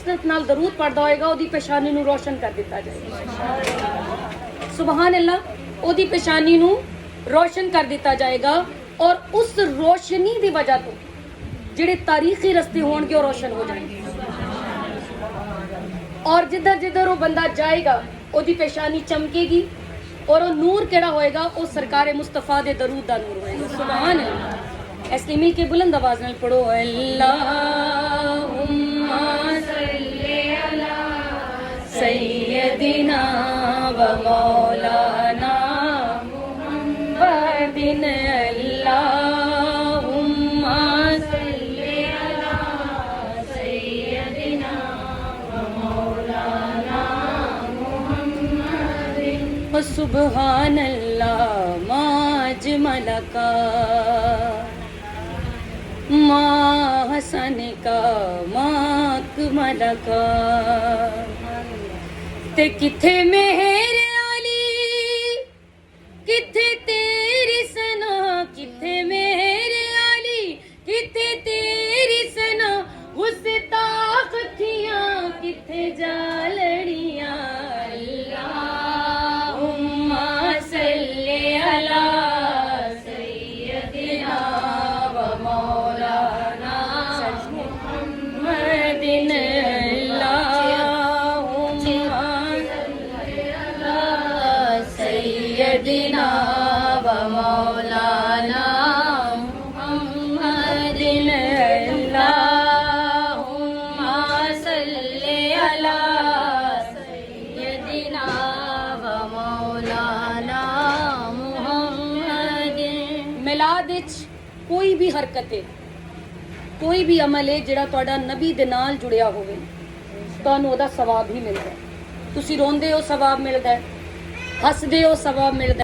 कसरत नाल दरूद पढ़दा होएगा ओदी पेशानी नू रोशन कर दिता जाएगा। सुभान अल्लाह। ओदी पेशानी नू रोशन कर दिता जाएगा और उस रोशनी की वजह तो जिहड़े तारीखी रस्ते होणगे वो रोशन हो जाएंगे और जिधर जिधर वो बंदा जाएगा ओदी पेशानी चमकेगी और वो नूर केड़ा होएगा वो सरकार मुस्तफा दे दरूद दा नूर होएगा। सुभान अल्लाह। इसलिए मिल के बुलंद आवाज नाल पढ़ो अल्लाहुम्मा सल्ली अला सय्यदिना व मौलाना मुहम्मदिन अल्लाहुम्मा सल्ली अला सय्यदिना व मौलाना मुहम्मदिन व सुब्हानल्लाह मा अजमलका मा हसन का माकमल का ते किथे मेहर आली किथे तेरी सना किथे मेहर आली किथे तेरी सना गुस्ताख अखियां किथे जालड़ियां अल्लाहुम्मा सल्ली अला सय्यदिना व मौलाना मुहम्मदिन अल्लाहुम्मा सल्ली अला सय्यदिना व मौलाना मुहम्मदिन अल्लाहुम्मा सल्ली अला सय्यदिना व मौलाना मुहम्मदिन। मिलाद विच कोई भी हरकत है कोई भी अमल है जिहड़ा तुहाडा नबी दे नाल जुड़िया होवे तुहानूं ओहदा सवाब ही मिलदा है। तुसीं रोंदे हो सवाब मिलदा है, हसदे हो सवाब मिलदा है।